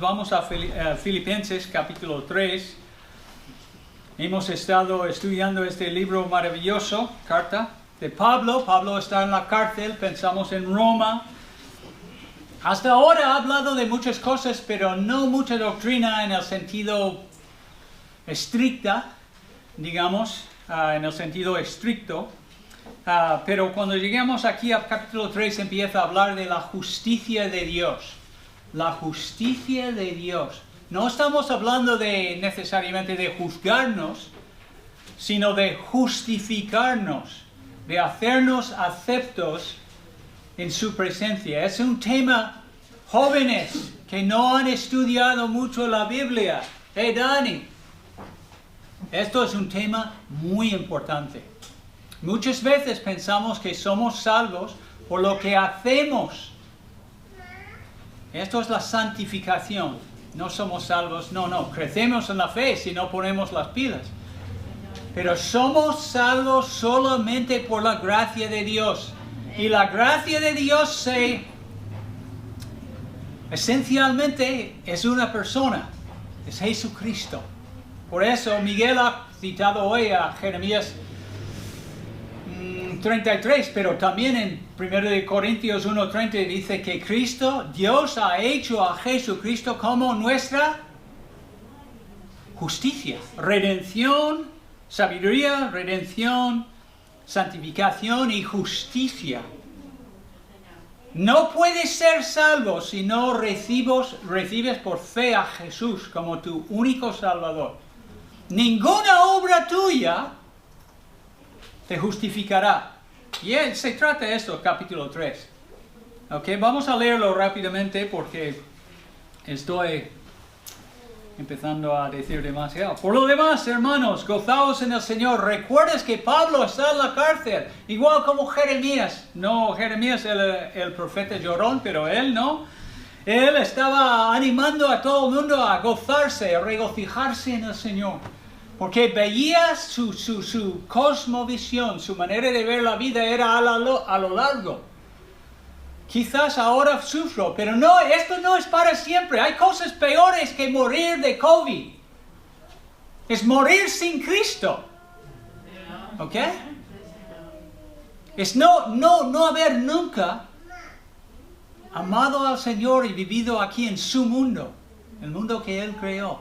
vamos a Filipenses capítulo 3. Hemos estado estudiando este libro maravilloso, carta de Pablo. Pablo está en la cárcel, pensamos en Roma. Hasta ahora ha hablado de muchas cosas, pero no mucha doctrina en el sentido estricta, digamos, en el sentido estricto. Pero cuando lleguemos aquí al capítulo 3 empieza a hablar de la justicia de Dios. La justicia de Dios. No estamos hablando necesariamente de juzgarnos, sino de justificarnos, de hacernos aceptos en su presencia. Es un tema, jóvenes que no han estudiado mucho la Biblia. Hey Dani, esto es un tema muy importante. Muchas veces pensamos que somos salvos por lo que hacemos. Esto es la santificación. No somos salvos, no, crecemos en la fe si no ponemos las pilas. Pero somos salvos solamente por la gracia de Dios. Y la gracia de Dios esencialmente es una persona, es Jesucristo. Por eso Miguel ha citado hoy a Jeremías 33, pero también en 1 Corintios 1:30 dice que Dios ha hecho a Jesucristo como nuestra justicia, redención, sabiduría, redención, santificación y justicia. No puedes ser salvo si no recibes por fe a Jesús como tu único Salvador. Ninguna obra tuya te justificará. Y se trata de esto, capítulo 3. Ok, vamos a leerlo rápidamente porque estoy empezando a decir demasiado. Por lo demás, hermanos, gozaos en el Señor. Recuerdes que Pablo está en la cárcel, igual como Jeremías. No, Jeremías el profeta llorón, pero él no. Él estaba animando a todo el mundo a gozarse, a regocijarse en el Señor. Porque veía su cosmovisión, su manera de ver la vida era a lo largo. Quizás ahora sufro, pero no, esto no es para siempre. Hay cosas peores que morir de COVID. Es morir sin Cristo. ¿Ok? Es no haber nunca amado al Señor y vivido aquí en su mundo, el mundo que Él creó.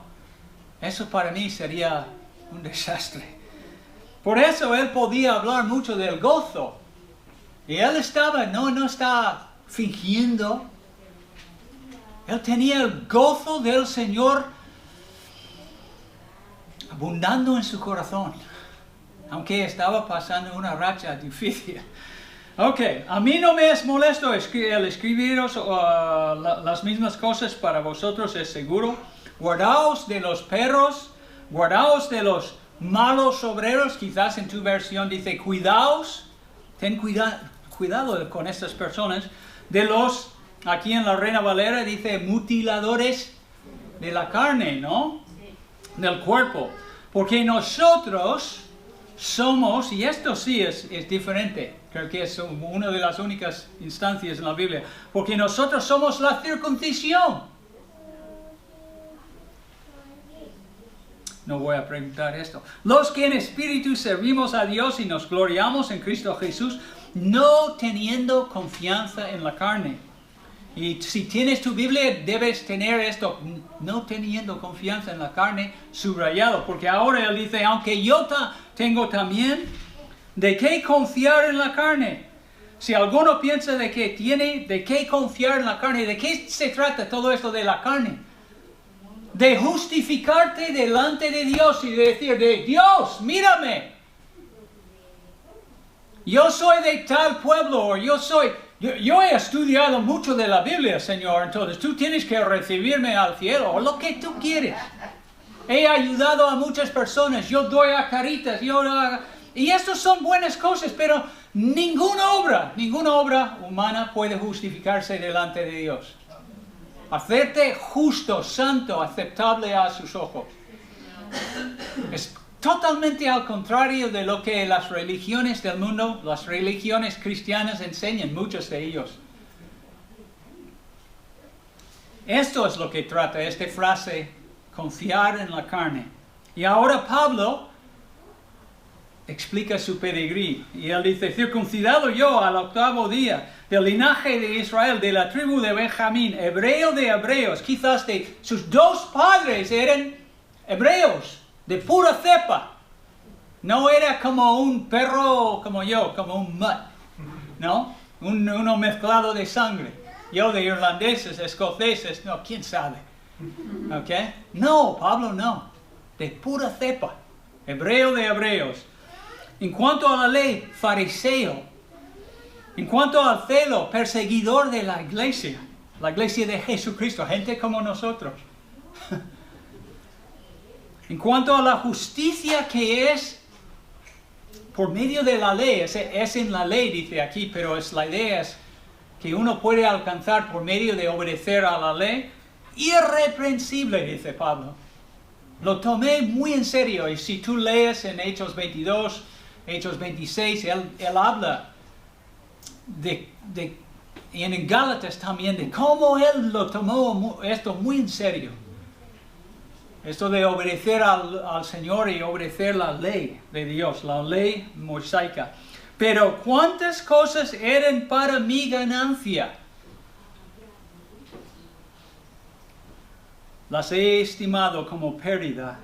Eso para mí sería un desastre. Por eso Él podía hablar mucho del gozo. Y Él no está fingiendo. Él tenía el gozo del Señor abundando en su corazón. Aunque estaba pasando una racha difícil. Ok, a mí no me es molesto el escribiros las mismas cosas para vosotros, es seguro. Guardaos de los perros, guardaos de los malos obreros. Quizás en tu versión dice cuidaos, ten cuidado con estas personas. De los, aquí en la Reina Valera dice mutiladores de la carne, ¿no? Del cuerpo. Porque nosotros somos, y esto sí es diferente, creo que es una de las únicas instancias en la Biblia, porque nosotros somos la circuncisión. No voy a preguntar esto. Los que en espíritu servimos a Dios y nos gloriamos en Cristo Jesús, no teniendo confianza en la carne. Y si tienes tu Biblia, debes tener esto, no teniendo confianza en la carne, subrayado. Porque ahora él dice, aunque yo tengo también de qué confiar en la carne. Si alguno piensa de que tiene de qué confiar en la carne, ¿de qué se trata todo esto de la carne? De justificarte delante de Dios y de decir, Dios, mírame. Yo soy de tal pueblo, o yo he estudiado mucho de la Biblia, Señor, entonces tú tienes que recibirme al cielo, o lo que tú quieres. He ayudado a muchas personas, yo doy a Caritas, y estas son buenas cosas, pero ninguna obra humana puede justificarse delante de Dios. Hacerte justo, santo, aceptable a sus ojos. Es totalmente al contrario de lo que las religiones del mundo, las religiones cristianas enseñan, muchos de ellos. Esto es lo que trata esta frase, confiar en la carne. Y ahora Pablo explica su pedigrí. Y él dice, circuncidado yo al 8º día, del linaje de Israel, de la tribu de Benjamín, hebreo de hebreos, quizás de sus 2 padres eran hebreos, de pura cepa. No era como un perro como yo, como un mutt, ¿no? Uno mezclado de sangre. Yo de irlandeses, escoceses, no, quién sabe. ¿Ok? No, Pablo no. De pura cepa. Hebreo de hebreos. En cuanto a la ley, fariseo. En cuanto al celo, perseguidor de la iglesia de Jesucristo, gente como nosotros. En cuanto a la justicia que es por medio de la ley, es en la ley, dice aquí, pero la idea es que uno puede alcanzar por medio de obedecer a la ley, irreprensible, dice Pablo. Lo tomé muy en serio, y si tú lees en Hechos 22, Hechos 26, él habla y en Gálatas también, de cómo él lo tomó esto muy en serio. Esto de obedecer al Señor y obedecer la ley de Dios, la ley mosaica. Pero ¿cuántas cosas eran para mi ganancia? Las he estimado como pérdida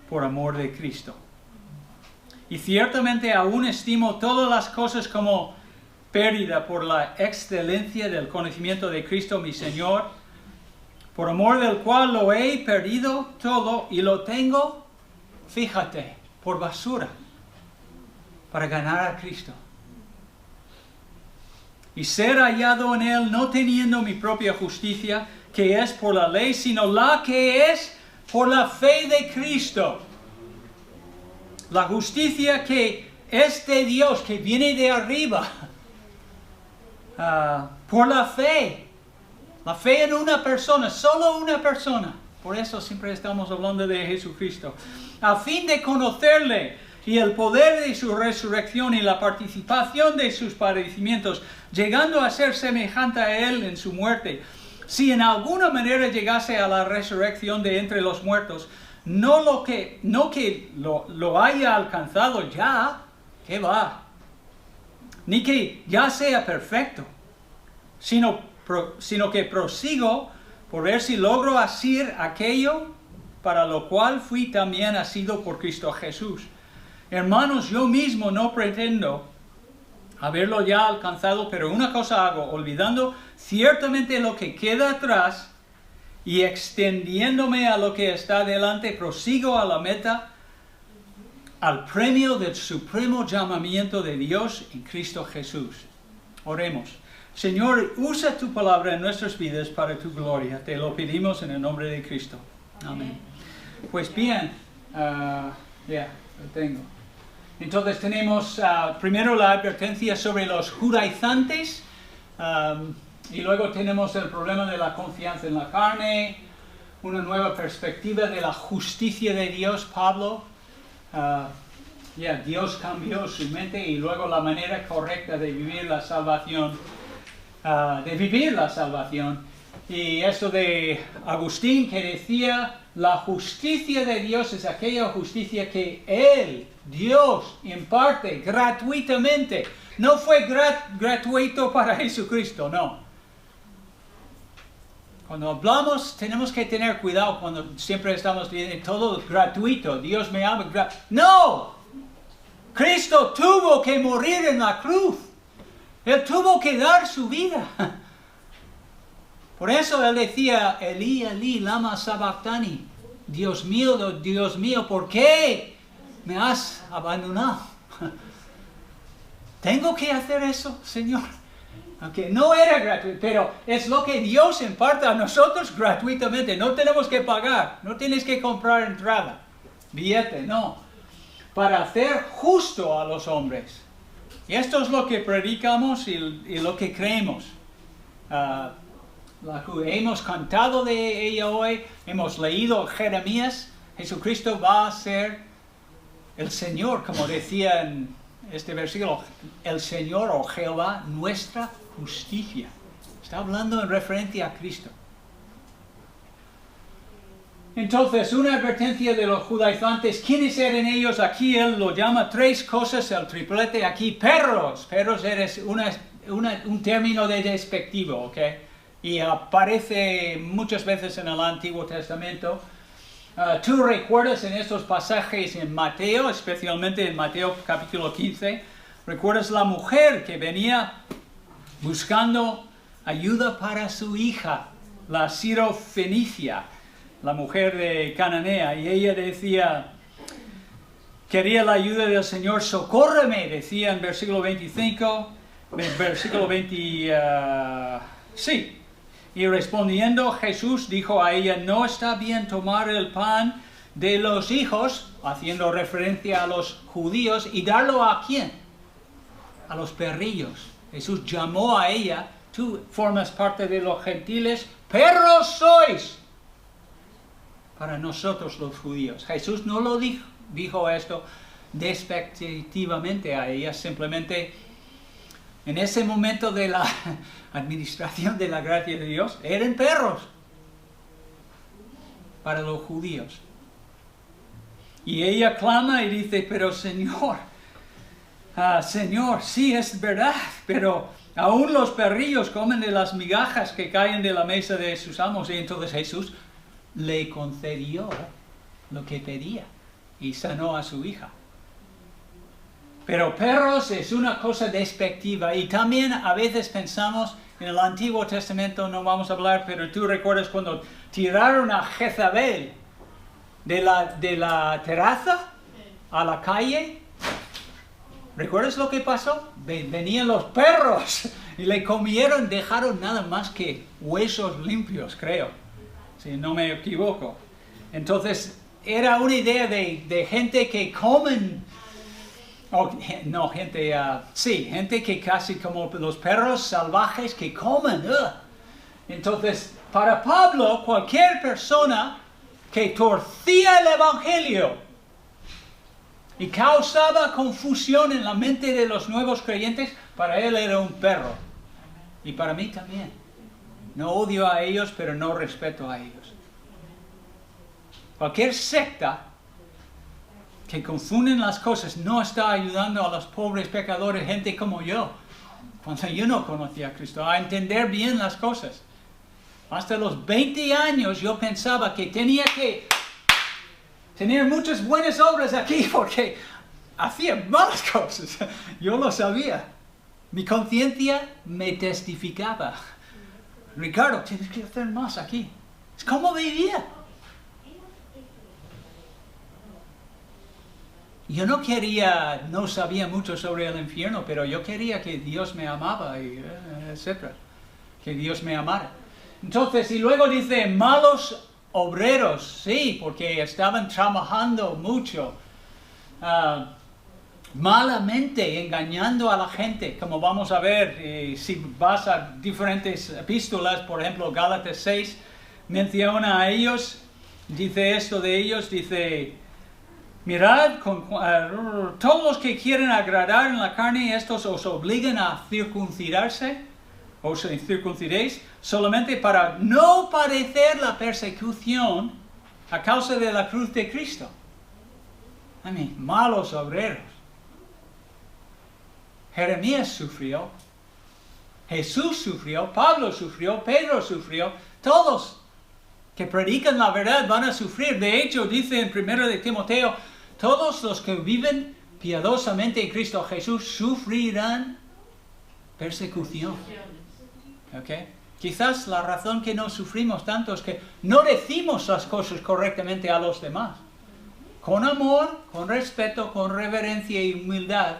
por amor de Cristo. Y ciertamente aún estimo todas las cosas como pérdida por la excelencia del conocimiento de Cristo mi Señor, por amor del cual lo he perdido todo y lo tengo, fíjate, por basura, para ganar a Cristo. Y ser hallado en Él, no teniendo mi propia justicia, que es por la ley, sino la que es por la fe de Cristo. La justicia que es de Dios, que viene de arriba, por la fe. La fe en una persona, solo una persona. Por eso siempre estamos hablando de Jesucristo. A fin de conocerle y el poder de su resurrección y la participación de sus padecimientos, llegando a ser semejante a Él en su muerte. Si en alguna manera llegase a la resurrección de entre los muertos, no que lo haya alcanzado ya, que va, ni que ya sea perfecto, sino que prosigo por ver si logro asir aquello para lo cual fui también asido por Cristo Jesús. Hermanos, yo mismo no pretendo haberlo ya alcanzado, pero una cosa hago, olvidando ciertamente lo que queda atrás y extendiéndome a lo que está delante, prosigo a la meta, al premio del supremo llamamiento de Dios en Cristo Jesús. Oremos. Señor, usa tu palabra en nuestras vidas para tu gloria. Te lo pedimos en el nombre de Cristo. Amén. Pues bien, lo tengo. Entonces tenemos primero la advertencia sobre los judaizantes, y luego tenemos el problema de la confianza en la carne, una nueva perspectiva de la justicia de Dios, Pablo. Dios cambió su mente, y luego la manera correcta de vivir la salvación. Y esto de Agustín, que decía, la justicia de Dios es aquella justicia que Él, Dios, imparte gratuitamente. No fue gratuito para Jesucristo, no. Cuando hablamos, tenemos que tener cuidado cuando siempre estamos diciendo todo gratuito. Dios me ama. No, Cristo tuvo que morir en la cruz. Él tuvo que dar su vida. Por eso Él decía, Elí, Elí, lama sabactani. Dios mío, ¿por qué me has abandonado? ¿Tengo que hacer eso, Señor? Aunque no era gratuito, pero es lo que Dios imparte a nosotros gratuitamente. No tenemos que pagar, no tienes que comprar entrada, billete, no. Para hacer justo a los hombres. Y esto es lo que predicamos y lo que creemos. La que hemos cantado de ella hoy, hemos leído Jeremías. Jesucristo va a ser el Señor, como decía en este versículo, el Señor o Jehová, nuestra justicia. Está hablando en referencia a Cristo. Entonces, una advertencia de los judaizantes, ¿quiénes eran ellos? Aquí él lo llama 3 cosas, el triplete aquí, perros. Perros eres un término de despectivo, ¿ok? Y aparece muchas veces en el Antiguo Testamento. Tú recuerdas en estos pasajes en Mateo, especialmente en Mateo capítulo 15, recuerdas la mujer que venía buscando ayuda para su hija, la Sirofenicia, la mujer de Cananea, y ella decía, quería la ayuda del Señor, socórreme, decía en versículo 25, versículo 20, sí. Y respondiendo Jesús dijo a ella, no está bien tomar el pan de los hijos, haciendo referencia a los judíos, y darlo ¿a quién? A los perrillos. Jesús llamó a ella, tú formas parte de los gentiles, perros sois para nosotros los judíos. Jesús no lo dijo esto despectivamente a ella, simplemente en ese momento de la administración de la gracia de Dios, eran perros para los judíos. Y ella clama y dice, pero Señor, Señor, sí es verdad, pero aún los perrillos comen de las migajas que caen de la mesa de sus amos. Y entonces Jesús le concedió lo que pedía y sanó a su hija. Pero perros es una cosa despectiva, y también a veces pensamos en el Antiguo Testamento, no vamos a hablar, pero tú recuerdas cuando tiraron a Jezabel de la terraza a la calle. ¿Recuerdas lo que pasó? Venían los perros y le comieron, dejaron nada más que huesos limpios, creo, si no me equivoco. Entonces era una idea de gente que comen. Gente que casi como los perros salvajes que comen. Entonces, para Pablo, cualquier persona que torcía el Evangelio y causaba confusión en la mente de los nuevos creyentes, para él era un perro. Y para mí también. No odio a ellos, pero no respeto a ellos. Cualquier secta que confunden las cosas no está ayudando a los pobres pecadores, gente como yo, cuando yo no conocía a Cristo, a entender bien las cosas. Hasta los 20 años yo pensaba que tenía que tener muchas buenas obras aquí porque hacía malas cosas. Yo lo sabía. Mi conciencia me testificaba. Ricardo, tienes que hacer más aquí. Es como vivía. Yo no sabía mucho sobre el infierno, pero yo quería que Dios me amaba, etc. Que Dios me amara. Entonces, y luego dice, malos obreros, sí, porque estaban trabajando mucho, malamente, engañando a la gente, como vamos a ver, si vas a diferentes epístolas, por ejemplo, Gálatas 6, menciona a ellos, dice esto de ellos, dice, mirad, todos los que quieren agradar en la carne, estos os obligan a circuncidarse, os circuncidéis, solamente para no padecer la persecución a causa de la cruz de Cristo. Malos obreros. Jeremías sufrió, Jesús sufrió, Pablo sufrió, Pedro sufrió, todos que predican la verdad van a sufrir. De hecho, dice en 1 de Timoteo, todos los que viven piadosamente en Cristo Jesús sufrirán persecución. ¿Okay? Quizás la razón que no sufrimos tanto es que no decimos las cosas correctamente a los demás. Con amor, con respeto, con reverencia y humildad,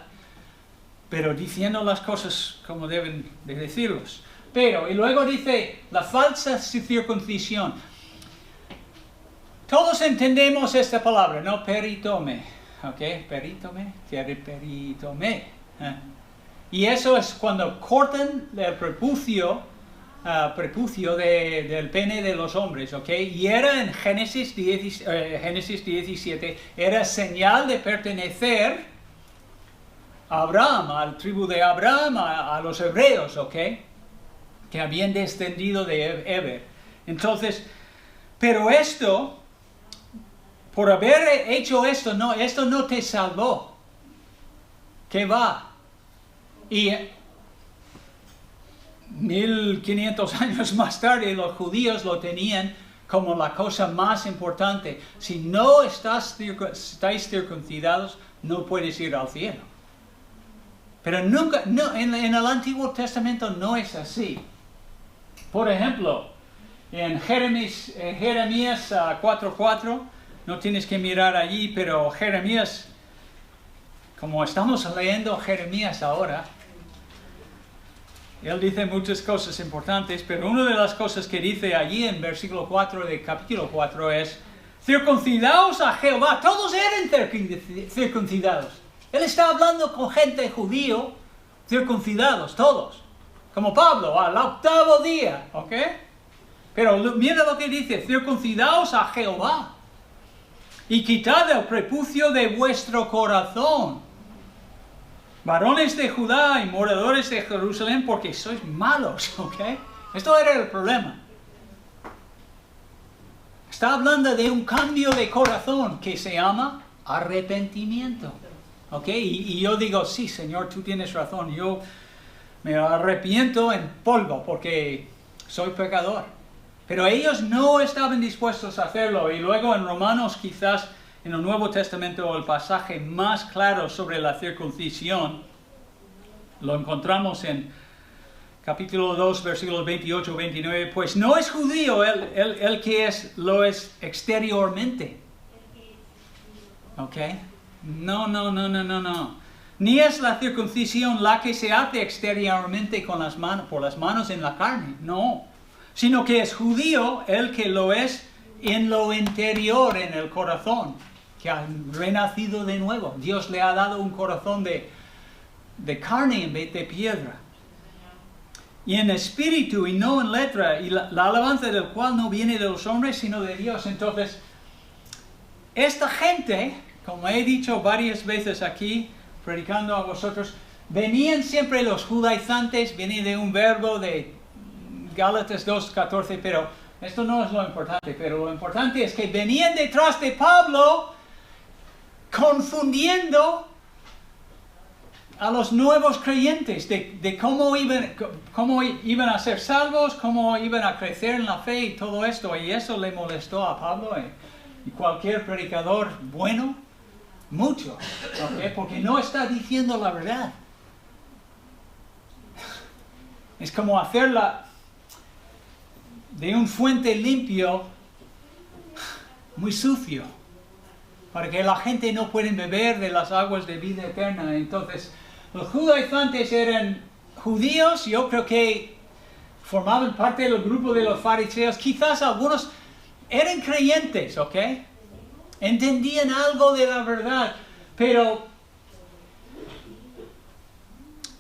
pero diciendo las cosas como deben de decirlos. Y luego dice, la falsa circuncisión. Todos entendemos esta palabra, ¿no? Peritome, ¿ok? Peritome. Y eso es cuando cortan el prepucio del pene de los hombres, ¿ok? Y era en Génesis 17, era señal de pertenecer a Abraham, a la tribu de Abraham, a los hebreos, ¿ok? Que habían descendido de Eber. Entonces, pero esto por haber hecho esto no te salvó. ¿Qué va? Y 1500 años más tarde los judíos lo tenían como la cosa más importante. Si no estáis circuncidados, no puedes ir al cielo. Pero nunca, no, en el Antiguo Testamento no es así. Por ejemplo, en Jeremías 4:4, no tienes que mirar allí, pero Jeremías, como estamos leyendo Jeremías ahora, él dice muchas cosas importantes, pero una de las cosas que dice allí en versículo 4 de capítulo 4 es: circuncidaos a Jehová. Todos eran circuncidados. Él está hablando con gente judío, circuncidados, todos. Como Pablo, al 8º día, ¿ok? Pero mira lo que dice: circuncidaos a Jehová y quitad el prepucio de vuestro corazón, varones de Judá y moradores de Jerusalén, porque sois malos, ¿ok? Esto era el problema. Está hablando de un cambio de corazón que se llama arrepentimiento, ¿ok? Y yo digo, sí, Señor, tú tienes razón, yo me arrepiento en polvo porque soy pecador. Pero ellos no estaban dispuestos a hacerlo. Y luego en Romanos, quizás en el Nuevo Testamento, el pasaje más claro sobre la circuncisión, lo encontramos en capítulo 2, versículos 28-29. Pues no es judío el que lo es exteriormente. ¿Ok? No. Ni es la circuncisión la que se hace exteriormente con las manos, por las manos en la carne. No. Sino que es judío el que lo es en lo interior, en el corazón, que ha renacido de nuevo. Dios le ha dado un corazón de carne en vez de piedra. Y en espíritu y no en letra, y la alabanza del cual no viene de los hombres, sino de Dios. Entonces, esta gente, como he dicho varias veces aquí, predicando a vosotros, venían siempre los judaizantes, viene de un verbo de Gálatas 2:14, pero esto no es lo importante, pero lo importante es que venían detrás de Pablo confundiendo a los nuevos creyentes de cómo iban a ser salvos, cómo iban a crecer en la fe y todo esto, y eso le molestó a Pablo y cualquier predicador bueno mucho, ¿okay? Porque no está diciendo la verdad. Es como hacerla de un fuente limpio muy sucio, para que la gente no pueda beber de las aguas de vida eterna. Entonces, los judaizantes eran judíos, yo creo que formaban parte del grupo de los fariseos, quizás algunos eran creyentes, ¿ok? Entendían algo de la verdad, pero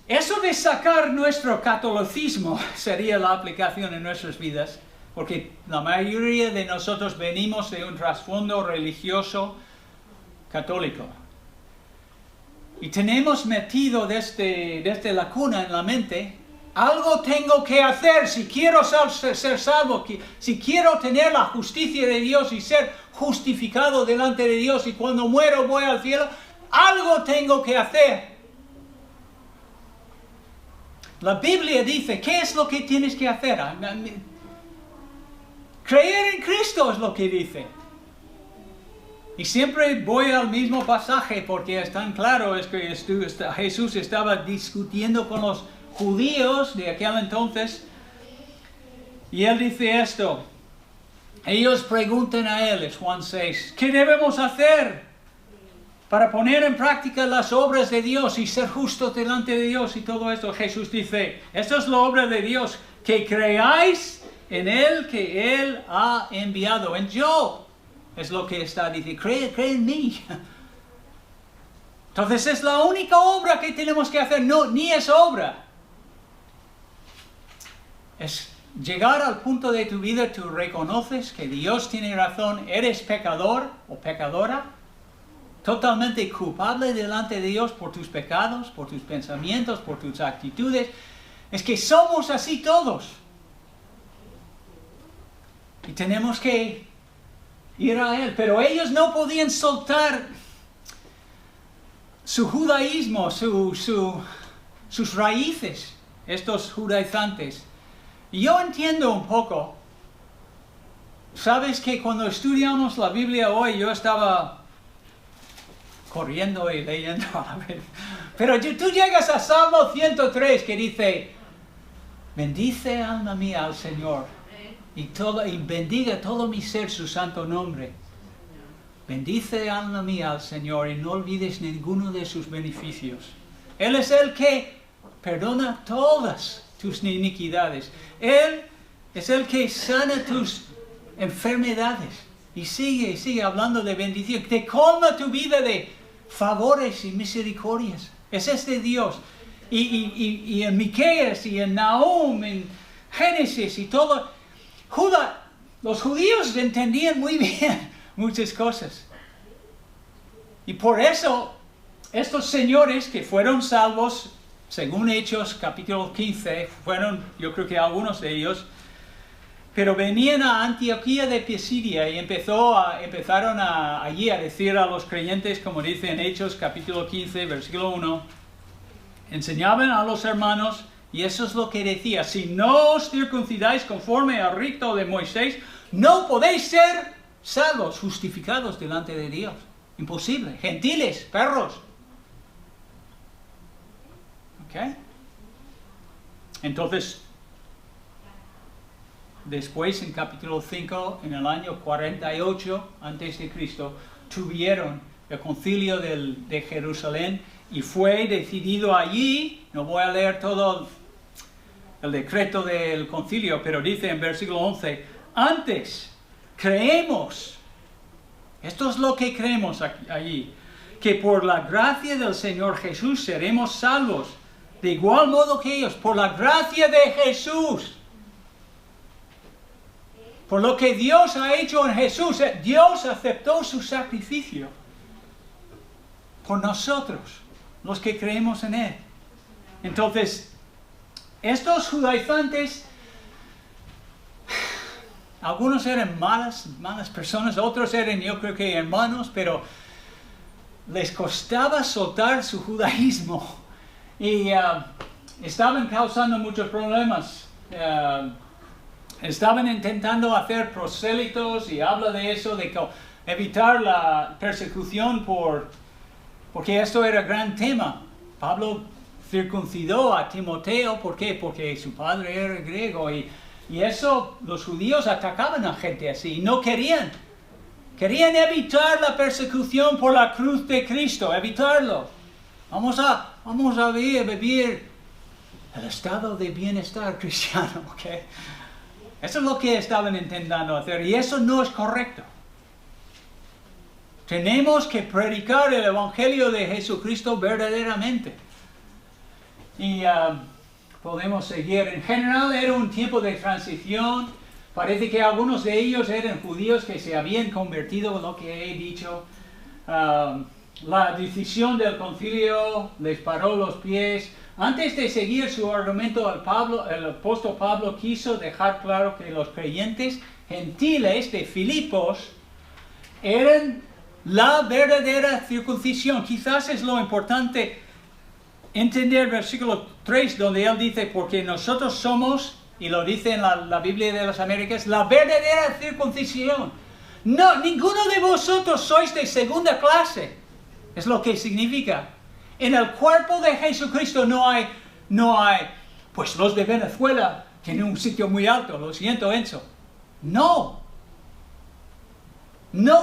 eso de sacar nuestro catolicismo sería la aplicación en nuestras vidas, porque la mayoría de nosotros venimos de un trasfondo religioso católico. Y tenemos metido desde la cuna en la mente: algo tengo que hacer si quiero ser salvo, si quiero tener la justicia de Dios y ser justificado delante de Dios, y cuando muero voy al cielo, algo tengo que hacer. La Biblia dice, ¿qué es lo que tienes que hacer? Creer en Cristo es lo que dice. Y siempre voy al mismo pasaje porque es tan claro, es que Jesús estaba discutiendo con los judíos de aquel entonces, y él dice esto. Ellos preguntan a él, es Juan 6, ¿qué debemos hacer para poner en práctica las obras de Dios y ser justos delante de Dios y todo esto? Jesús dice, esto es la obra de Dios, que creáis en Él que Él ha enviado, en yo. Es lo que está diciendo, cree en mí. Entonces es la única obra que tenemos que hacer, no, ni es obra. Es llegar al punto de tu vida, tú reconoces que Dios tiene razón, eres pecador o pecadora, totalmente culpable delante de Dios por tus pecados, por tus pensamientos, por tus actitudes. Es que somos así todos. Y tenemos que ir a Él. Pero ellos no podían soltar su judaísmo, sus raíces, estos judaizantes. Y yo entiendo un poco. Sabes que cuando estudiamos la Biblia hoy, yo estaba corriendo y leyendo a la vez. Pero tú llegas a Salmo 103 que dice, bendice alma mía al Señor y bendiga todo mi ser su santo nombre. Bendice alma mía al Señor y no olvides ninguno de sus beneficios. Él es el que perdona todas tus iniquidades. Él es el que sana tus enfermedades. Y sigue hablando de bendición. Te colma tu vida de favores y misericordias. Es este Dios. Y en Miqueas y en Nahum, en Génesis y todo. Los judíos entendían muy bien muchas cosas. Y por eso, estos señores que fueron salvos, según Hechos capítulo 15, fueron, yo creo que algunos de ellos, pero venían a Antioquía de Pisidia y empezaron allí a decir a los creyentes, como dice en Hechos capítulo 15, versículo 1, enseñaban a los hermanos, y eso es lo que decía, si no os circuncidáis conforme al rito de Moisés, no podéis ser salvos, justificados delante de Dios. Imposible. Gentiles, perros. ¿Ok? Entonces, después en capítulo 5, en el año 48 a.C., tuvieron el concilio de Jerusalén y fue decidido allí, no voy a leer todo el decreto del concilio, pero dice en versículo 11, antes creemos, esto es lo que creemos allí, que por la gracia del Señor Jesús seremos salvos, de igual modo que ellos, por la gracia de Jesús. Por lo que Dios ha hecho en Jesús, Dios aceptó su sacrificio por nosotros, los que creemos en Él. Entonces, estos judaizantes, algunos eran malas personas, otros eran, yo creo que hermanos, pero les costaba soltar su judaísmo y estaban causando muchos problemas. Estaban intentando hacer prosélitos y habla de eso, de evitar la persecución porque esto era gran tema. Pablo circuncidó a Timoteo, ¿por qué? Porque su padre era griego y eso los judíos atacaban a gente así y no querían. Querían evitar la persecución por la cruz de Cristo, evitarlo. Vamos a vivir el estado de bienestar cristiano, ¿ok? Eso es lo que estaban intentando hacer y eso no es correcto. Tenemos que predicar el Evangelio de Jesucristo verdaderamente. Y podemos seguir. En general era un tiempo de transición. Parece que algunos de ellos eran judíos que se habían convertido en lo que he dicho. La decisión del concilio les paró los pies. Antes de seguir su argumento, el apóstol Pablo quiso dejar claro que los creyentes gentiles de Filipos eran la verdadera circuncisión. Quizás es lo importante entender versículo 3, donde él dice, porque nosotros somos, y lo dice en la Biblia de las Américas, la verdadera circuncisión. No, ninguno de vosotros sois de segunda clase. Es lo que significa. En el cuerpo de Jesucristo no hay, pues los de Venezuela tienen un sitio muy alto, lo siento, Enzo. No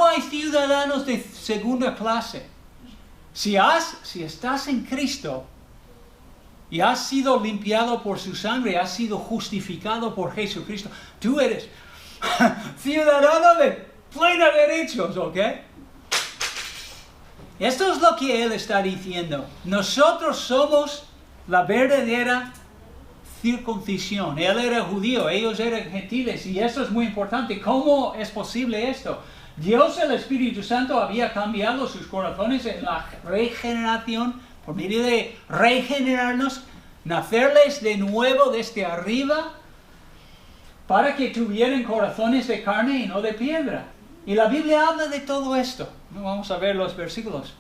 hay ciudadanos de segunda clase. Si estás en Cristo y has sido limpiado por su sangre, has sido justificado por Jesucristo, tú eres ciudadano de plena derechos, ¿ok? Esto es lo que él está diciendo. Nosotros somos la verdadera circuncisión. Él era judío, ellos eran gentiles, y eso es muy importante. ¿Cómo es posible esto? Dios, el Espíritu Santo, había cambiado sus corazones en la regeneración, por medio de regenerarnos, nacerles de nuevo desde arriba, para que tuvieran corazones de carne y no de piedra. Y la Biblia habla de todo esto. Vamos a ver los versículos.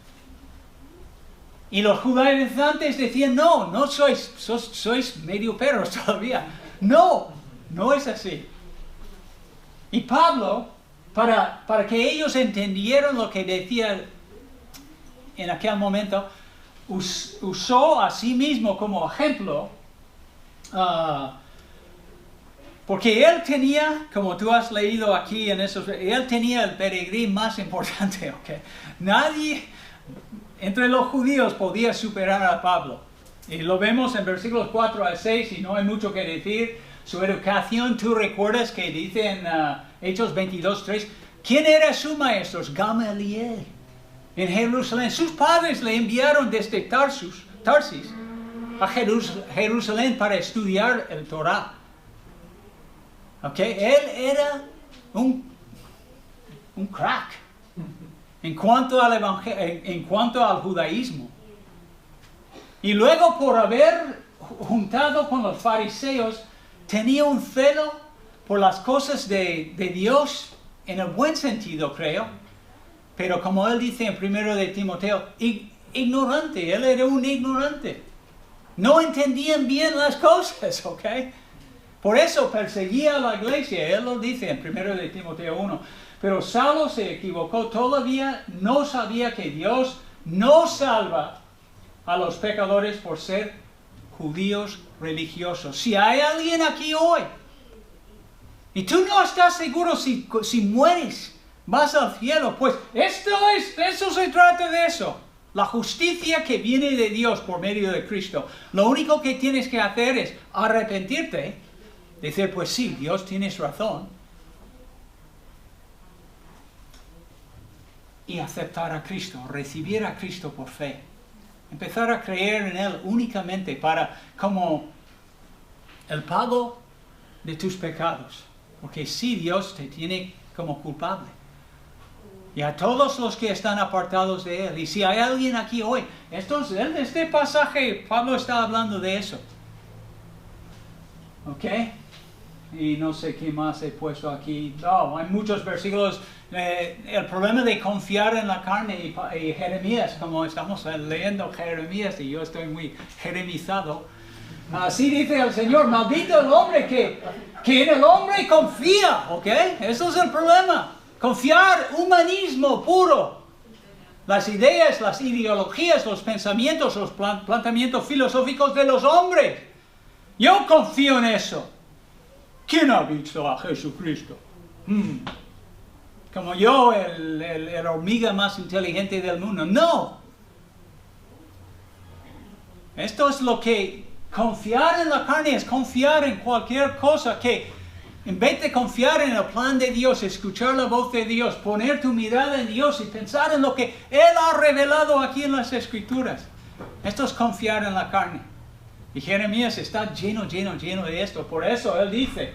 Y los judaizantes decían, no sois medio perros todavía. No es así. Y Pablo, para que ellos entendieran lo que decía en aquel momento, usó a sí mismo como ejemplo, porque él tenía, como tú has leído aquí en esos, él tenía el peregrín más importante, ¿ok? Nadie entre los judíos podía superar a Pablo. Y lo vemos en versículos 4 al 6, y no hay mucho que decir. Su educación, tú recuerdas que dice en Hechos 22:3, ¿quién era su maestro? Gamaliel, en Jerusalén. Sus padres le enviaron desde Tarsis a Jerusalén para estudiar el Torah. Okay. Él era un crack en cuanto al judaísmo. Y luego, por haber juntado con los fariseos, tenía un celo por las cosas de Dios, en el buen sentido, creo. Pero como él dice en 1 de Timoteo, ignorante, él era un ignorante. No entendían bien las cosas, ¿ok? Por eso perseguía a la iglesia, él lo dice en 1 de Timoteo 1. Pero Saulo se equivocó, todavía no sabía que Dios no salva a los pecadores por ser judíos religiosos. Si hay alguien aquí hoy, y tú no estás seguro si mueres, vas al cielo, pues eso se trata de eso. La justicia que viene de Dios por medio de Cristo. Lo único que tienes que hacer es arrepentirte, decir, pues sí, Dios tienes razón, y aceptar a Cristo, recibir a Cristo por fe. Empezar a creer en Él únicamente como el pago de tus pecados. Porque sí, Dios te tiene como culpable. Y a todos los que están apartados de Él. Y si hay alguien aquí hoy, este pasaje, Pablo está hablando de eso. ¿Ok? Y no sé qué más he puesto aquí. No, hay muchos versículos. El problema de confiar en la carne y Jeremías, como estamos leyendo Jeremías, y yo estoy muy jeremizado. Así dice el Señor, maldito el hombre que en el hombre confía, ¿ok? Eso es el problema. Confiar, humanismo puro. Las ideas, las ideologías, los pensamientos, los planteamientos filosóficos de los hombres. Yo confío en eso. ¿Quién ha visto a Jesucristo? Como yo, el hormiga más inteligente del mundo. No. Esto es lo que confiar en la carne es confiar en cualquier cosa que, en vez de confiar en el plan de Dios, escuchar la voz de Dios, poner tu mirada en Dios y pensar en lo que Él ha revelado aquí en las Escrituras. Esto es confiar en la carne. Y Jeremías está lleno de esto. Por eso Él dice,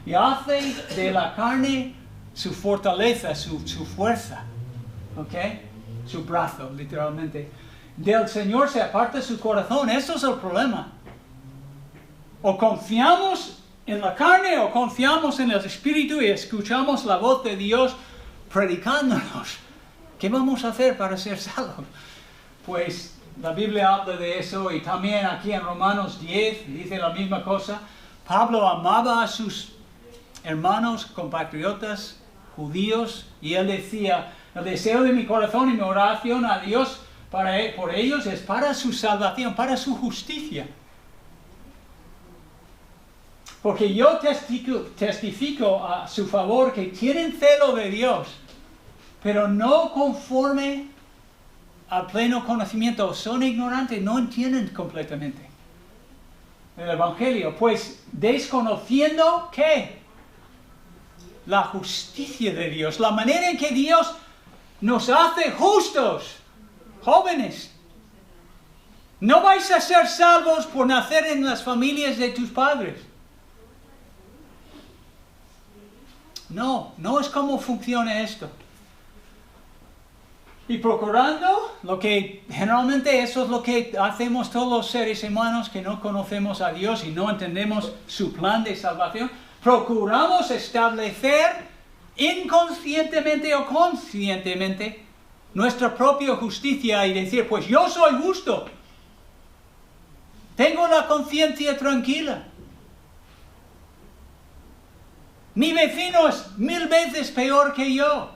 y hace de la carne su fortaleza, su fuerza. ¿Ok? Su brazo, literalmente. Del Señor se aparta su corazón. Eso es el problema. O confiamos en la carne o confiamos en el Espíritu y escuchamos la voz de Dios predicándonos. ¿Qué vamos a hacer para ser salvos? Pues la Biblia habla de eso, y también aquí en Romanos 10 dice la misma cosa. Pablo amaba a sus hermanos, compatriotas judíos, y él decía, el deseo de mi corazón y mi oración a Dios por ellos es para su salvación, para su justicia. Porque yo testifico a su favor que tienen celo de Dios, pero no conforme al pleno conocimiento. Son ignorantes, no entienden completamente el Evangelio. Pues desconociendo, ¿qué? La justicia de Dios, la manera en que Dios nos hace justos, jóvenes. No vais a ser salvos por nacer en las familias de tus padres. No es como funciona esto. Y procurando, generalmente eso es lo que hacemos todos los seres humanos que no conocemos a Dios y no entendemos su plan de salvación. Procuramos establecer inconscientemente o conscientemente nuestra propia justicia y decir, pues yo soy justo. Tengo la conciencia tranquila. Mi vecino es 1000 veces peor que yo.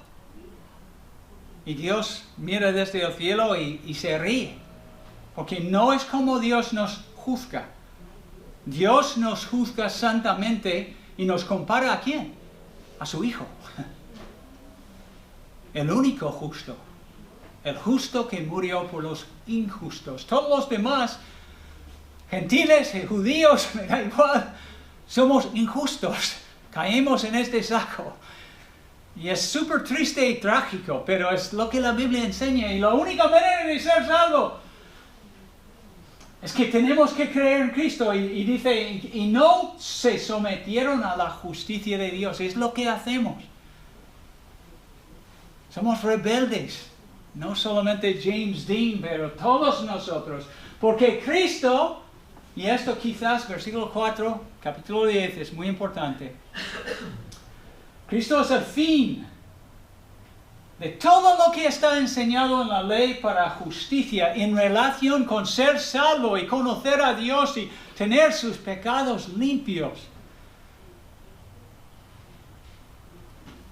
Y Dios mira desde el cielo y se ríe. Porque no es como Dios nos juzga. Dios nos juzga santamente y nos compara ¿a quién? A su Hijo. El único justo. El justo que murió por los injustos. Todos los demás, gentiles y judíos, me da igual, somos injustos. Caemos en este saco. Y es súper triste y trágico, pero es lo que la Biblia enseña. Y la única manera de ser salvo es que tenemos que creer en Cristo. Y dice, y no se sometieron a la justicia de Dios. Es lo que hacemos. Somos rebeldes. No solamente James Dean, pero todos nosotros. Porque Cristo, y esto quizás, versículo 4, capítulo 10, es muy importante. Cristo es el fin de todo lo que está enseñado en la ley para justicia en relación con ser salvo y conocer a Dios y tener sus pecados limpios.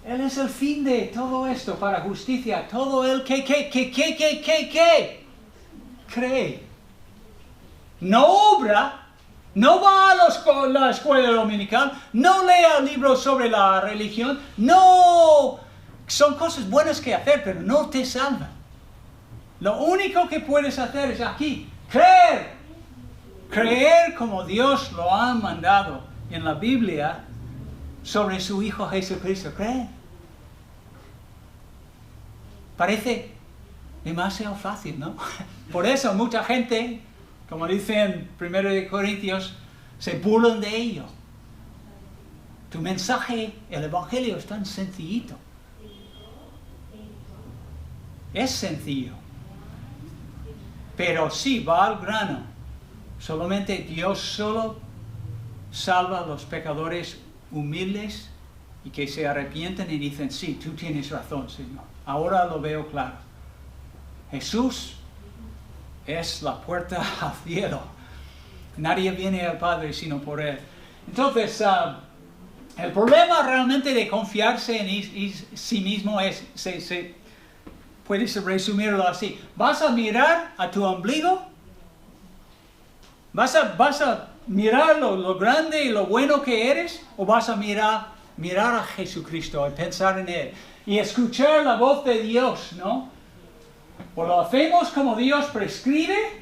Él es el fin de todo esto para justicia. Todo el que cree. No obra, no va a la escuela dominical, no lea libros sobre la religión, no. Son cosas buenas que hacer, pero no te salvan. Lo único que puedes hacer es aquí, creer. Creer como Dios lo ha mandado en la Biblia sobre su Hijo Jesucristo. Creer. Parece demasiado fácil, ¿no? Por eso mucha gente, como dice en 1 Corintios, se burlan de ello. Tu mensaje, el Evangelio, es tan sencillito. Es sencillo. Pero sí, va al grano. Solamente Dios solo salva a los pecadores humildes y que se arrepienten y dicen, sí, tú tienes razón, Señor. Ahora lo veo claro. Jesús es la puerta al cielo. Nadie viene al Padre sino por Él. Entonces, el problema realmente de confiarse en sí mismo es, puedes resumirlo así. ¿Vas a mirar a tu ombligo? ¿Vas a mirar lo grande y lo bueno que eres? ¿O vas a mirar a Jesucristo y pensar en Él? Y escuchar la voz de Dios, ¿no? O lo hacemos como Dios prescribe,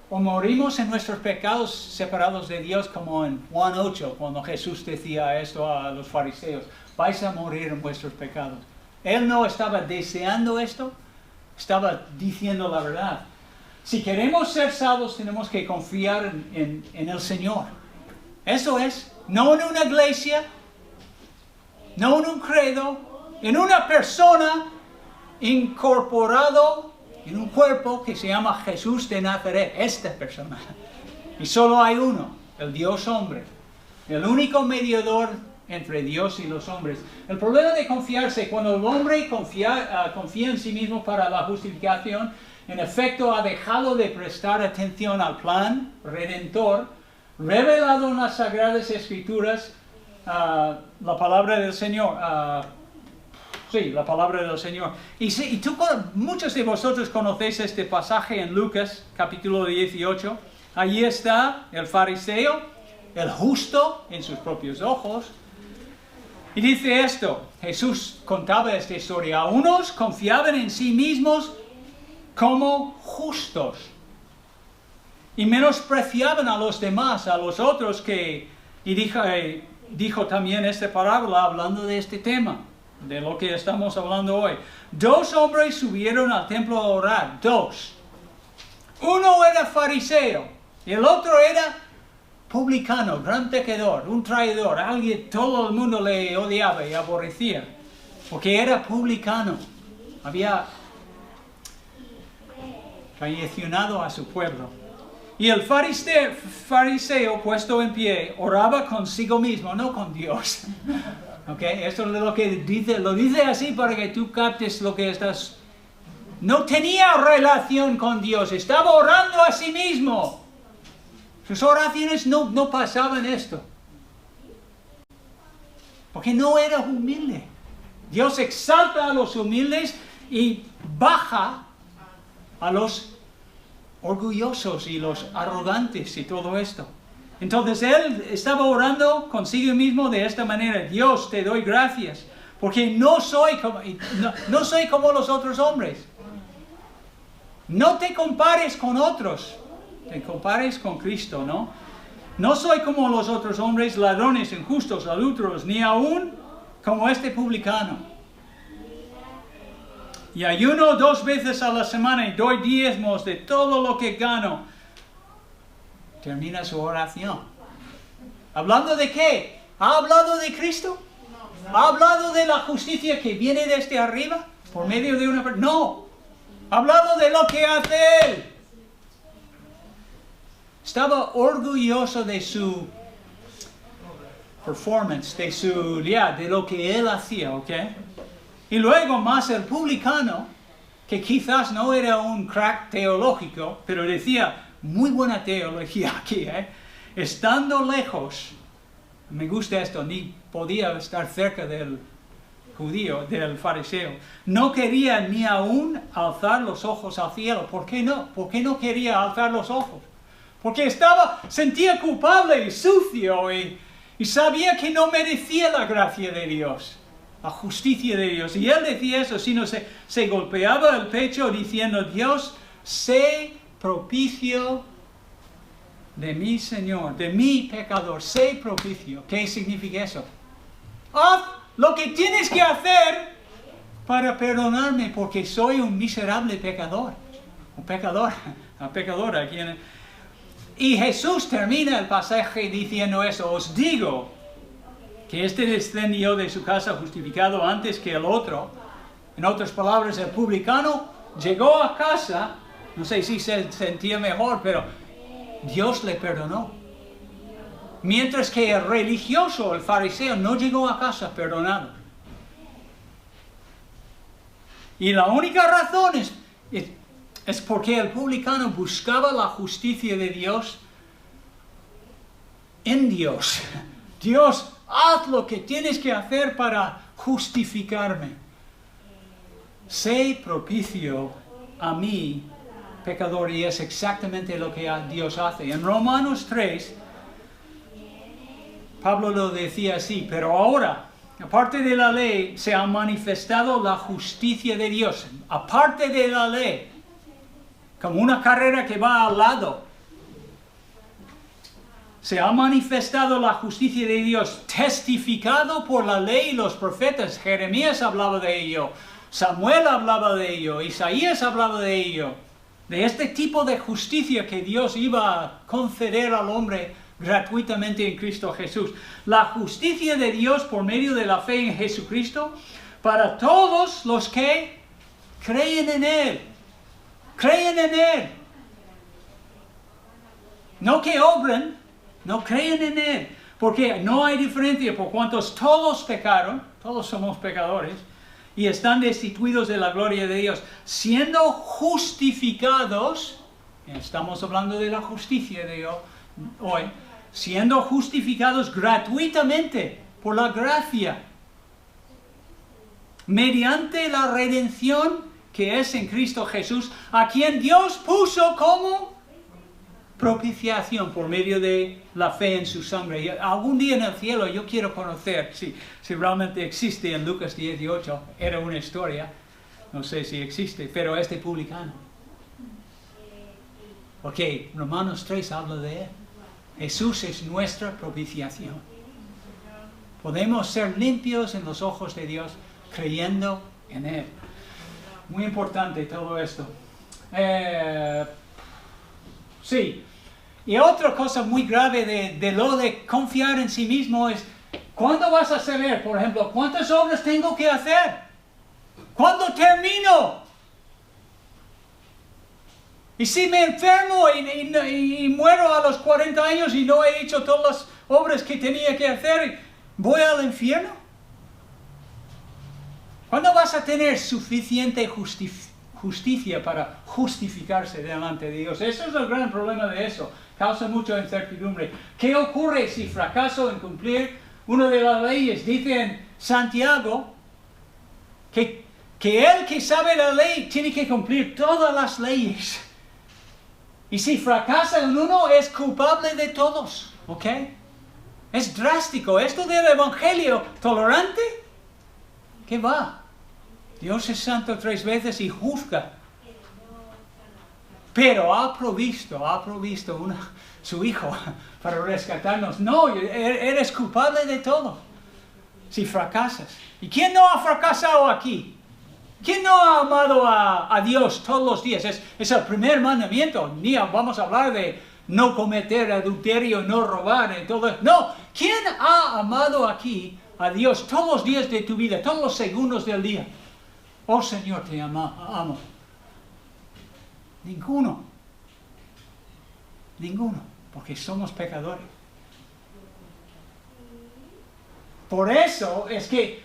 o morimos en nuestros pecados separados de Dios, como en Juan 8, cuando Jesús decía esto a los fariseos. Vais a morir en vuestros pecados. Él no estaba deseando esto, estaba diciendo la verdad. Si queremos ser salvos, tenemos que confiar en el Señor. Eso es, no en una iglesia, no en un credo, en una persona incorporado en un cuerpo que se llama Jesús de Nazaret, esta persona. Y solo hay uno, el Dios hombre, el único mediador entre Dios y los hombres. El problema de confiarse, cuando el hombre confía en sí mismo para la justificación, en efecto ha dejado de prestar atención al plan redentor, revelado en las Sagradas Escrituras, la palabra del Señor. Sí, la palabra del Señor. Y muchos de vosotros conocéis este pasaje en Lucas, capítulo 18. Allí está el fariseo, el justo en sus propios ojos. Y dice esto, Jesús contaba esta historia. A unos confiaban en sí mismos como justos y menospreciaban a los demás, a los otros y dijo también esta parábola hablando de este tema, de lo que estamos hablando hoy. 2 hombres subieron al templo a orar, 2. Uno era fariseo y el otro era publicano, gran pecador, un traidor, alguien, todo el mundo le odiaba y aborrecía, porque era publicano, había traicionado a su pueblo. Y el fariseo, puesto en pie, oraba consigo mismo, no con Dios. ¿Ok? Esto es lo que dice, lo dice así para que tú captes lo que estás... No tenía relación con Dios, estaba orando a sí mismo. Sus oraciones no pasaban esto. Porque no era humilde. Dios exalta a los humildes y baja a los orgullosos y los arrogantes y todo esto. Entonces él estaba orando consigo mismo de esta manera: Dios, te doy gracias, porque no soy como los otros hombres. No te compares con otros, te compares con Cristo, ¿no? No soy como los otros hombres, ladrones, injustos, adúlteros, ni aún como este publicano. Y ayuno 2 veces a la semana y doy diezmos de todo lo que gano. Termina su oración. ¿Hablando de qué? ¿Ha hablado de Cristo? ¿Ha hablado de la justicia que viene desde arriba? ¿Por medio de una persona? No. Ha hablado de lo que hace Él. Estaba orgulloso de su performance, de lo que Él hacía, ¿ok? Y luego más el publicano, que quizás no era un crack teológico, pero decía, muy buena teología aquí, ¿eh? Estando lejos, me gusta esto, ni podía estar cerca del judío, del fariseo. No quería ni aún alzar los ojos al cielo. ¿Por qué no? ¿Por qué no quería alzar los ojos? Porque sentía culpable y sucio y sabía que no merecía la gracia de Dios, la justicia de Dios. Y él decía eso, sino se golpeaba el pecho diciendo, Dios, sé propicio de mi Señor, de mi pecador, sé propicio. ¿Qué significa eso? Haz lo que tienes que hacer para perdonarme, porque soy un miserable pecador. Un pecador, una pecadora. Y Jesús termina el pasaje diciendo eso: os digo que este descendió de su casa justificado antes que el otro. En otras palabras, el publicano llegó a casa, no sé si se sentía mejor, pero Dios le perdonó. Mientras que el religioso, el fariseo, no llegó a casa perdonado. Y la única razón es porque el publicano buscaba la justicia de Dios en Dios. Dios, haz lo que tienes que hacer para justificarme. Sé propicio a mí, pecador, y es exactamente lo que Dios hace. En Romanos 3, Pablo lo decía así: pero ahora, aparte de la ley, se ha manifestado la justicia de Dios. Aparte de la ley, como una carrera que va al lado, se ha manifestado la justicia de Dios, testificado por la ley y los profetas. Jeremías hablaba de ello, Samuel hablaba de ello, Isaías hablaba de ello, de este tipo de justicia que Dios iba a conceder al hombre gratuitamente en Cristo Jesús. La justicia de Dios por medio de la fe en Jesucristo para todos los que creen en Él. Creen en Él. No que obren, no creen en Él. Porque no hay diferencia, por cuantos todos pecaron, todos somos pecadores, y están destituidos de la gloria de Dios, siendo justificados, estamos hablando de la justicia de Dios hoy, siendo justificados gratuitamente por la gracia, mediante la redención que es en Cristo Jesús, a quien Dios puso como propiciación por medio de la fe en su sangre. Y algún día en el cielo yo quiero conocer si realmente existe en Lucas 18, era una historia, no sé si existe, pero este publicano. Porque Romanos 3 habla de él. Jesús es nuestra propiciación. Podemos ser limpios en los ojos de Dios creyendo en Él. Muy importante todo esto. Sí. Y otra cosa muy grave de lo de confiar en sí mismo es: ¿cuándo vas a saber, por ejemplo, cuántas obras tengo que hacer? ¿Cuándo termino? Y si me enfermo y muero a los 40 años y no he hecho todas las obras que tenía que hacer, ¿voy al infierno? ¿Cuándo vas a tener suficiente justicia para justificarse delante de Dios? Eso es el gran problema de eso. Causa mucha incertidumbre. ¿Qué ocurre si fracaso en cumplir una de las leyes? Dice en Santiago que el que sabe la ley tiene que cumplir todas las leyes. Y si fracasa en uno, es culpable de todos. ¿Ok? Es drástico. Esto del evangelio tolerante, ¿qué va? Dios es santo 3 veces y juzga. Pero ha provisto su Hijo para rescatarnos. No, eres culpable de todo si fracasas. ¿Y quién no ha fracasado aquí? ¿Quién no ha amado a Dios todos los días? Es el primer mandamiento. Ni vamos a hablar de no cometer adulterio, no robar, y todo. No, ¿quién ha amado aquí a Dios todos los días de tu vida, todos los segundos del día? Oh Señor, te amo. Ninguno, porque somos pecadores. Por eso es que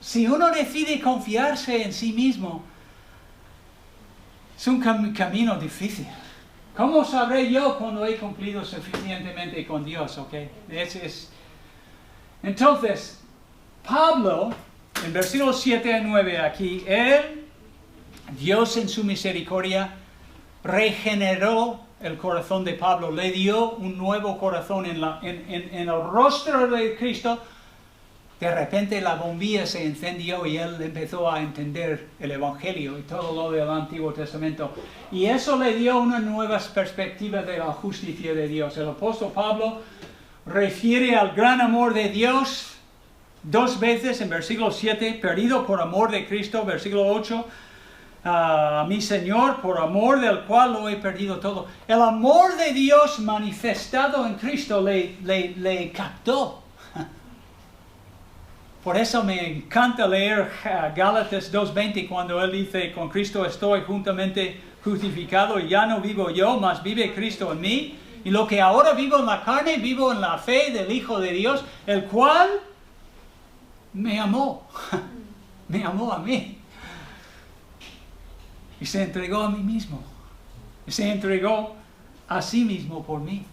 si uno decide confiarse en sí mismo, es un camino difícil. ¿Cómo sabré yo cuando he cumplido suficientemente con Dios? ¿Okay? Entonces, Pablo, en versículos 7 a 9 aquí, Dios en su misericordia regeneró el corazón de Pablo, le dio un nuevo corazón en el rostro de Cristo. De repente la bombilla se encendió y él empezó a entender el Evangelio y todo lo del Antiguo Testamento. Y eso le dio una nueva perspectiva de la justicia de Dios. El apóstol Pablo refiere al gran amor de Dios 2 veces en versículo 7, perdido por amor de Cristo, versículo 8, a mi Señor, por amor del cual lo he perdido todo. El amor de Dios manifestado en Cristo le captó. Por eso me encanta leer Gálatas 2:20 cuando él dice, con Cristo estoy juntamente crucificado y ya no vivo yo, mas vive Cristo en mí. Y lo que ahora vivo en la carne, vivo en la fe del Hijo de Dios, el cual me amó. Me amó a mí. Y se entregó a mí mismo. Y se entregó a sí mismo por mí.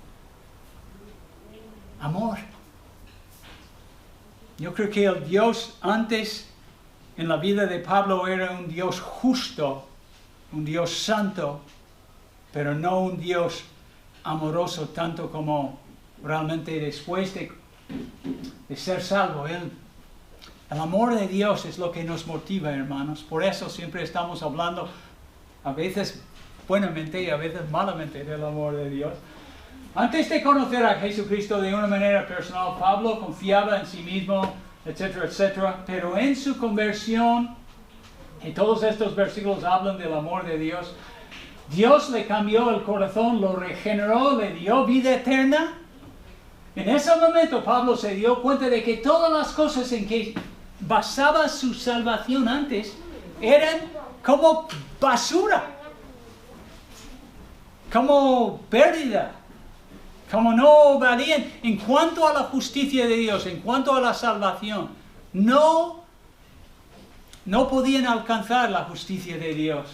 Amor. Yo creo que el Dios antes en la vida de Pablo era un Dios justo, un Dios santo, pero no un Dios amoroso tanto como realmente después de ser salvo. El amor de Dios es lo que nos motiva, hermanos. Por eso siempre estamos hablando, a veces buenamente y a veces malamente, del amor de Dios. Antes de conocer a Jesucristo de una manera personal, Pablo confiaba en sí mismo, etcétera, etcétera. Pero en su conversión, y todos estos versículos hablan del amor de Dios, Dios le cambió el corazón, lo regeneró, le dio vida eterna. En ese momento Pablo se dio cuenta de que todas las cosas en que basaba su salvación antes eran como basura, como pérdida. Como no valían en cuanto a la justicia de Dios, en cuanto a la salvación, no podían alcanzar la justicia de Dios.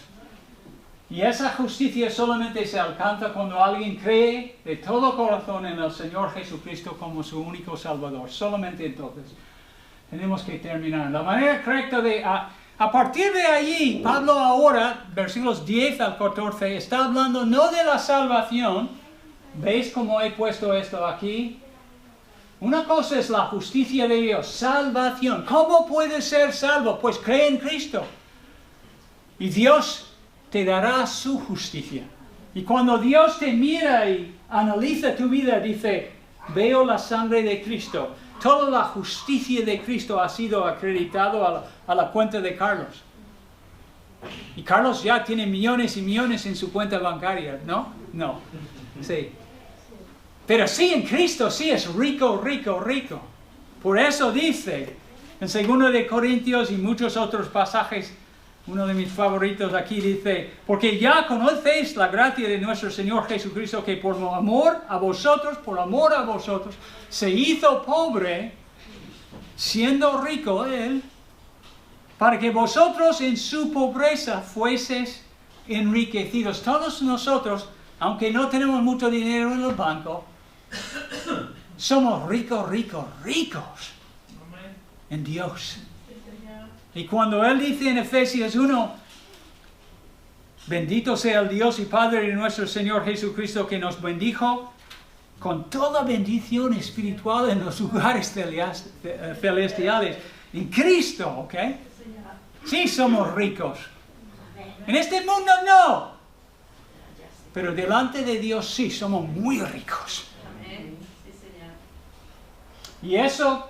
Y esa justicia solamente se alcanza cuando alguien cree de todo corazón en el Señor Jesucristo como su único Salvador. Solamente entonces tenemos que terminar. La manera correcta a partir de allí, Pablo ahora, versículos 10 al 14, está hablando no de la salvación. ¿Veis cómo he puesto esto aquí? Una cosa es la justicia de Dios, salvación. ¿Cómo puedes ser salvo? Pues cree en Cristo. Y Dios te dará su justicia. Y cuando Dios te mira y analiza tu vida, dice, veo la sangre de Cristo. Toda la justicia de Cristo ha sido acreditado a la cuenta de Carlos. Y Carlos ya tiene millones y millones en su cuenta bancaria, ¿no? No. Sí. Pero sí, en Cristo sí es rico, rico, rico. Por eso dice, en 2 de Corintios y muchos otros pasajes, uno de mis favoritos aquí dice, porque ya conocéis la gracia de nuestro Señor Jesucristo, que por amor a vosotros, se hizo pobre, siendo rico Él, para que vosotros en su pobreza fueseis enriquecidos. Todos nosotros, aunque no tenemos mucho dinero en el banco, somos ricos, ricos, ricos en Dios. Y cuando Él dice en Efesios 1, bendito sea el Dios y Padre de nuestro Señor Jesucristo, que nos bendijo con toda bendición espiritual en los lugares celestiales, en Cristo, ¿ok? Sí somos ricos. En este mundo no. Pero delante de Dios sí somos muy ricos. Y eso,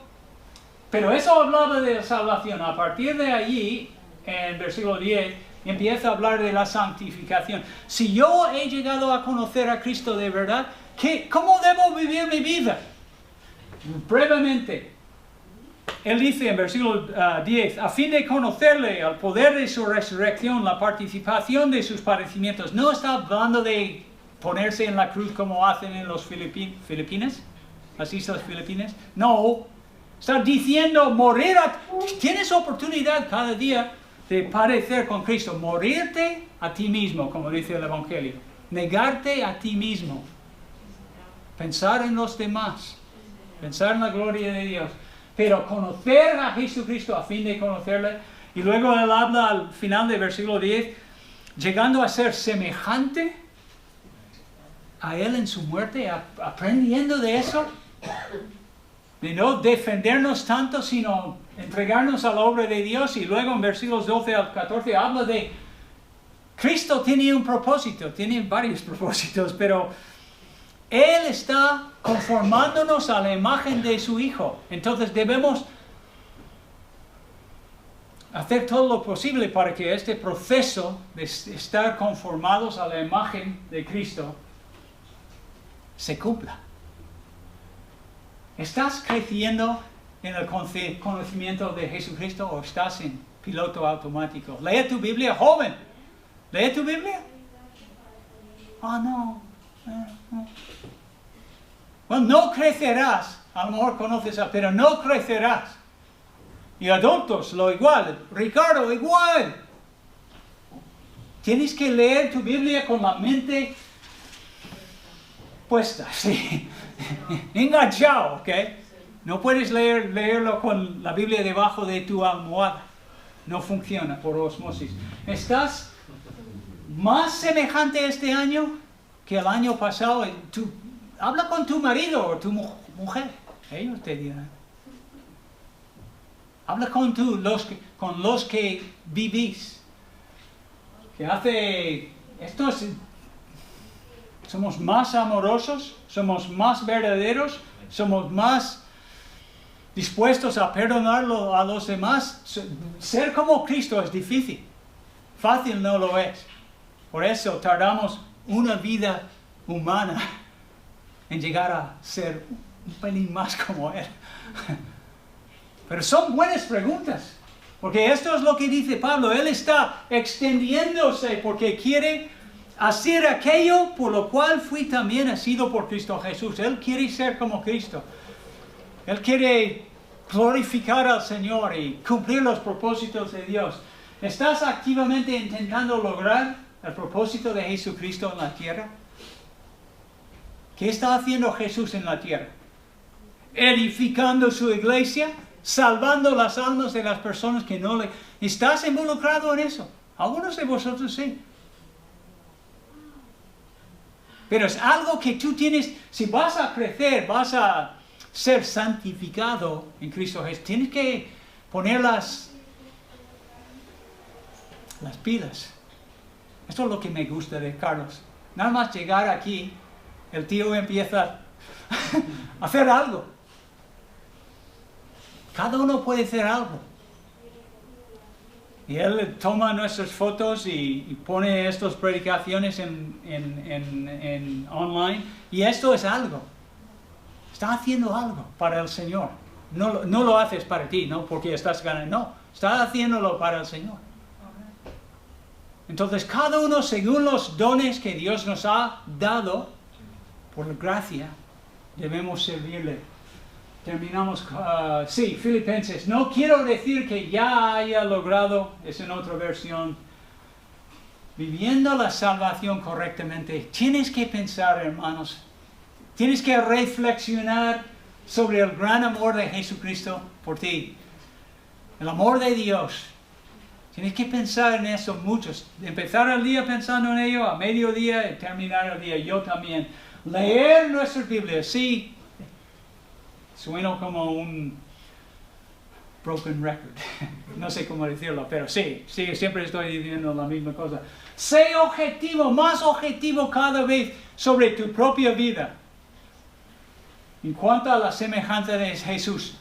pero eso hablaba de la salvación. A partir de allí, en versículo 10, empieza a hablar de la santificación. Si yo he llegado a conocer a Cristo de verdad, ¿cómo debo vivir mi vida? Brevemente. Él dice en versículo 10, a fin de conocerle, al poder de su resurrección, la participación de sus padecimientos. No está hablando de ponerse en la cruz como hacen en los Filipinas, las islas Filipinas. No, está diciendo morir. Tienes oportunidad cada día de padecer con Cristo. Morirte a ti mismo, como dice el Evangelio. Negarte a ti mismo. Pensar en los demás. Pensar en la gloria de Dios. Pero conocer a Jesucristo a fin de conocerle. Y luego él habla al final del versículo 10, llegando a ser semejante a Él en su muerte, aprendiendo de eso, de no defendernos tanto, sino entregarnos a la obra de Dios. Y luego en versículos 12 al 14 habla de Cristo tiene un propósito, tiene varios propósitos, pero Él está conformándonos a la imagen de su Hijo. Entonces debemos hacer todo lo posible para que este proceso de estar conformados a la imagen de Cristo se cumpla. ¿Estás creciendo en el conocimiento de Jesucristo o estás en piloto automático? Lee tu Biblia, joven. ¿Lee tu Biblia? No. Bueno, no crecerás. A lo mejor conoces pero no crecerás. Y adultos, lo igual. Ricardo, igual. Tienes que leer tu Biblia con la mente puesta, sí. Enganchado, ¿ok? No puedes leerlo con la Biblia debajo de tu almohada. No funciona por osmosis. ¿Estás más semejante este año que el año pasado? Habla con tu marido o tu mujer. Ellos te dirán. Habla con los que vivís. Somos más amorosos, somos más verdaderos, somos más dispuestos a perdonarlo a los demás. Ser como Cristo es difícil. Fácil no lo es. Por eso tardamos una vida humana en llegar a ser un pelín más como Él. Pero son buenas preguntas, porque esto es lo que dice Pablo. Él está extendiéndose porque quiere hacer aquello por lo cual fui también nacido por Cristo Jesús. Él quiere ser como Cristo. Él quiere glorificar al Señor y cumplir los propósitos de Dios. ¿Estás activamente intentando lograr el propósito de Jesucristo en la tierra? ¿Qué está haciendo Jesús en la tierra? Edificando su iglesia, salvando las almas de las personas que no le... ¿Estás involucrado en eso? Algunos de vosotros sí. Pero es algo que tú tienes, si vas a crecer, vas a ser santificado en Cristo Jesús, tienes que poner las pilas. Esto es lo que me gusta de Carlos. Nada más llegar aquí, el tío empieza a hacer algo. Cada uno puede hacer algo. Y él toma nuestras fotos y pone estas predicaciones en online. Y esto es algo. Está haciendo algo para el Señor. No lo haces para ti, no porque estás ganando. No, está haciéndolo para el Señor. Entonces, cada uno según los dones que Dios nos ha dado, por la gracia, debemos servirle terminamos, sí, Filipenses. No quiero decir que ya haya logrado, es en otra versión, viviendo la salvación correctamente. Tienes que pensar, hermanos, tienes que reflexionar sobre el gran amor de Jesucristo por ti. El amor de Dios. Tienes que pensar en eso muchos. Empezar el día pensando en ello, a mediodía y terminar el día. Yo también. Leer nuestras Biblias, sí. Suena como un broken record. No sé cómo decirlo, pero sí, siempre estoy diciendo la misma cosa. Sé objetivo, más objetivo cada vez sobre tu propia vida. En cuanto a la semejanza de Jesús.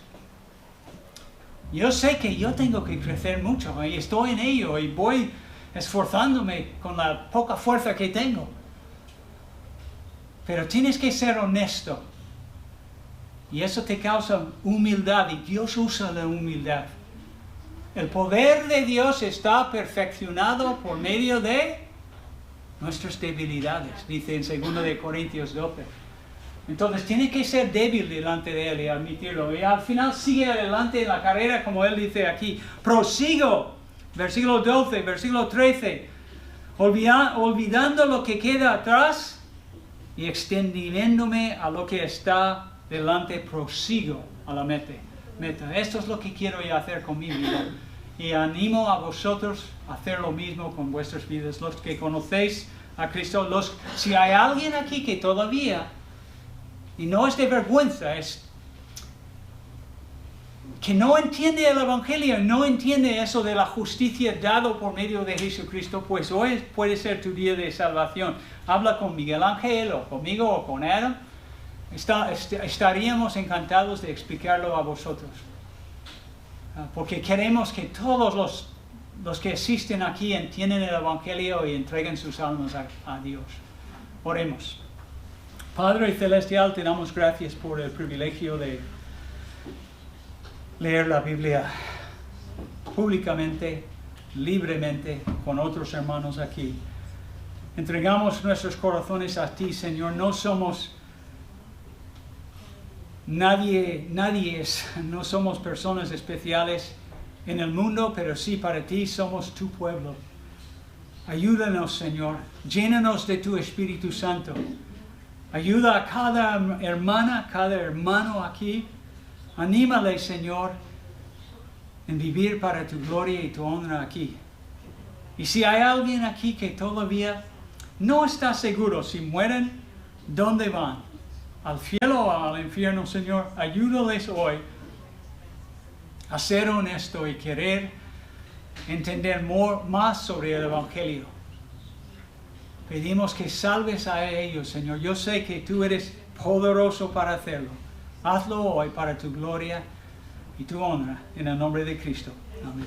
Yo sé que yo tengo que crecer mucho y estoy en ello y voy esforzándome con la poca fuerza que tengo. Pero tienes que ser honesto. Y eso te causa humildad y Dios usa la humildad. El poder de Dios está perfeccionado por medio de nuestras debilidades, dice en 2 de Corintios 12. Entonces tiene que ser débil delante de Él y admitirlo. Y al final sigue adelante en la carrera, como Él dice aquí. Prosigo, versículo 12, versículo 13. Olvidando lo que queda atrás y extendiéndome a lo que está delante, prosigo a la meta. Esto es lo que quiero ya hacer con mi vida. Y animo a vosotros a hacer lo mismo con vuestras vidas. Los que conocéis a Cristo, si hay alguien aquí que todavía... Y no es de vergüenza, es que no entiende el Evangelio, no entiende eso de la justicia dado por medio de Jesucristo, pues hoy puede ser tu día de salvación. Habla con Miguel Ángel o conmigo o con Adam. Estaríamos encantados de explicarlo a vosotros. Porque queremos que todos los que asisten aquí entiendan el Evangelio y entreguen sus almas a Dios. Oremos. Padre Celestial, te damos gracias por el privilegio de leer la Biblia públicamente, libremente, con otros hermanos aquí. Entregamos nuestros corazones a ti, Señor. No somos no somos personas especiales en el mundo, pero sí para ti somos tu pueblo. Ayúdanos, Señor. Llénanos de tu Espíritu Santo. Ayuda a cada hermana, cada hermano aquí. Anímale, Señor, en vivir para tu gloria y tu honra aquí. Y si hay alguien aquí que todavía no está seguro si mueren, ¿dónde van? ¿Al cielo o al infierno, Señor? Ayúdales hoy a ser honesto y querer entender más sobre el Evangelio. Pedimos que salves a ellos, Señor. Yo sé que tú eres poderoso para hacerlo. Hazlo hoy para tu gloria y tu honra. En el nombre de Cristo. Amén.